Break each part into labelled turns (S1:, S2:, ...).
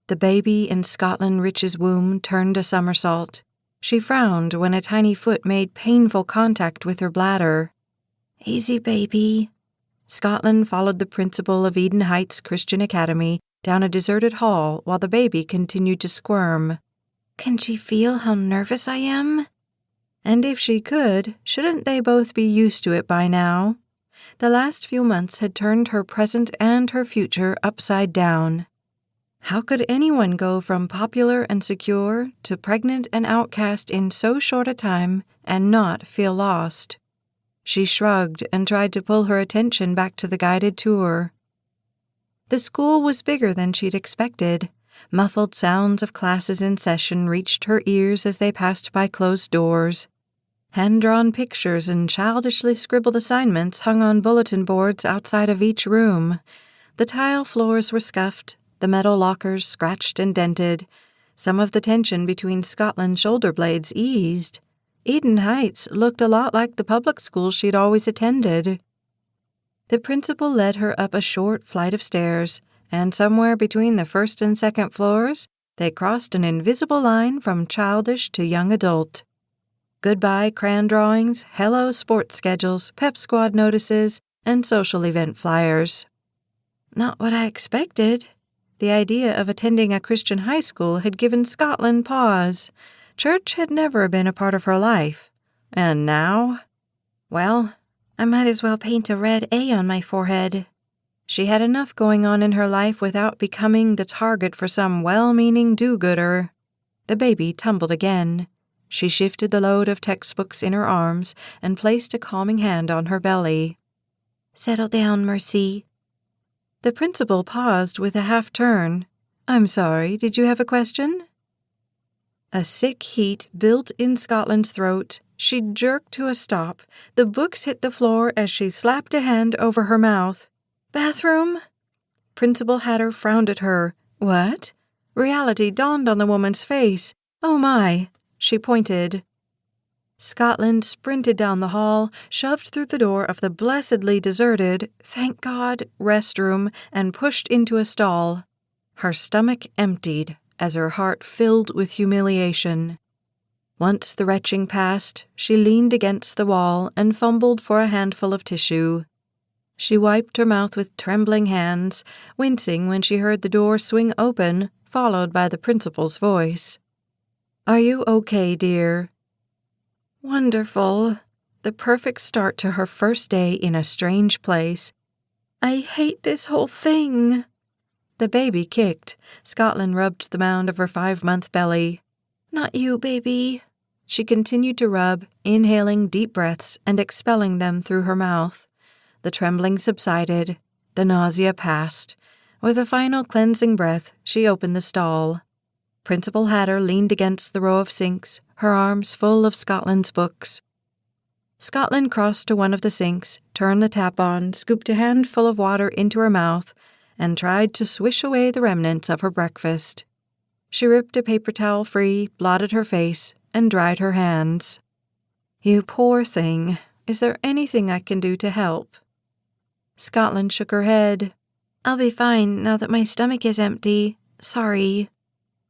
S1: The baby in Scottlyn Rich's womb turned a somersault. She frowned when a tiny foot made painful contact with her bladder. "Easy, baby." Scottlyn followed the principal of Eden Heights Christian Academy down a deserted hall while the baby continued to squirm. "Can she feel how nervous I am?" And if she could, shouldn't they both be used to it by now? The last few months had turned her present and her future upside down. How could anyone go from popular and secure to pregnant and outcast in so short a time and not feel lost? She shrugged and tried to pull her attention back to the guided tour. The school was bigger than she'd expected. Muffled sounds of classes in session reached her ears as they passed by closed doors. Hand-drawn pictures and childishly scribbled assignments hung on bulletin boards outside of each room. The tile floors were scuffed, the metal lockers scratched and dented. Some of the tension between Scotland's shoulder blades eased. Eden Heights looked a lot like the public school she'd always attended. The principal led her up a short flight of stairs, and somewhere between the first and second floors, they crossed an invisible line from childish to young adult. Goodbye crayon drawings, hello sports schedules, pep squad notices, and social event flyers. Not what I expected. The idea of attending a Christian high school had given Scotland pause. Church had never been a part of her life. And now? Well, I might as well paint a red A on my forehead. She had enough going on in her life without becoming the target for some well-meaning do-gooder. The baby tumbled again. She shifted the load of textbooks in her arms and placed a calming hand on her belly. "Settle down, Mercie." The principal paused with a half-turn. "I'm sorry, did you have a question?" A sick heat built in Scotland's throat. She jerked to a stop. The books hit the floor as she slapped a hand over her mouth. "Bathroom?" Principal Hatter frowned at her. "What?" Reality dawned on the woman's face. "Oh my!" She pointed. Scotland sprinted down the hall, shoved through the door of the blessedly deserted, thank God, restroom, and pushed into a stall. Her stomach emptied as her heart filled with humiliation. Once the retching passed, she leaned against the wall and fumbled for a handful of tissue. She wiped her mouth with trembling hands, wincing when she heard the door swing open, followed by the principal's voice. "Are you okay, dear?" "Wonderful." The perfect start to her first day in a strange place. "I hate this whole thing." The baby kicked. Scotland rubbed the mound of her 5-month belly. "Not you, baby." She continued to rub, inhaling deep breaths and expelling them through her mouth. The trembling subsided. The nausea passed. With a final cleansing breath, she opened the stall. Principal Hatter leaned against the row of sinks, her arms full of Scotland's books. Scotland crossed to one of the sinks, turned the tap on, scooped a handful of water into her mouth, and tried to swish away the remnants of her breakfast. She ripped a paper towel free, blotted her face, and dried her hands. "You poor thing. Is there anything I can do to help?" Scotland shook her head. "I'll be fine now that my stomach is empty. Sorry."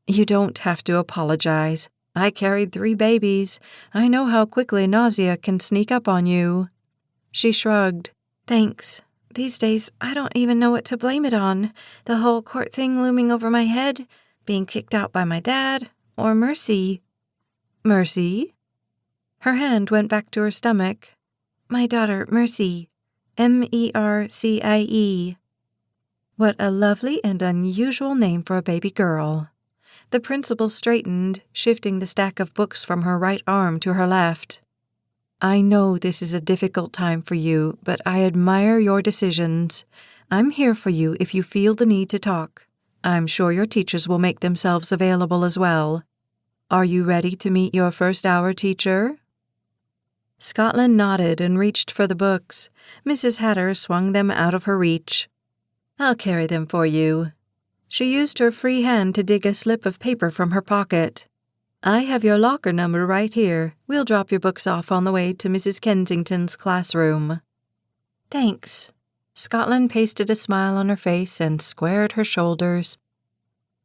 S1: "You don't have to apologize. I carried 3 babies. I know how quickly nausea can sneak up on you." She shrugged. "Thanks. These days, I don't even know what to blame it on. The whole court thing looming over my head, being kicked out by my dad, or Mercie." "Mercie?" Her hand went back to her stomach. "My daughter, Mercie. Mercie. What a lovely and unusual name for a baby girl." The principal straightened, shifting the stack of books from her right arm to her left. "I know this is a difficult time for you, but I admire your decisions. I'm here for you if you feel the need to talk. I'm sure your teachers will make themselves available as well. Are you ready to meet your first-hour teacher?" Scotland nodded and reached for the books. Mrs. Hatter swung them out of her reach. "I'll carry them for you." She used her free hand to dig a slip of paper from her pocket. "I have your locker number right here. We'll drop your books off on the way to Mrs. Kensington's classroom." "Thanks." Scotland pasted a smile on her face and squared her shoulders.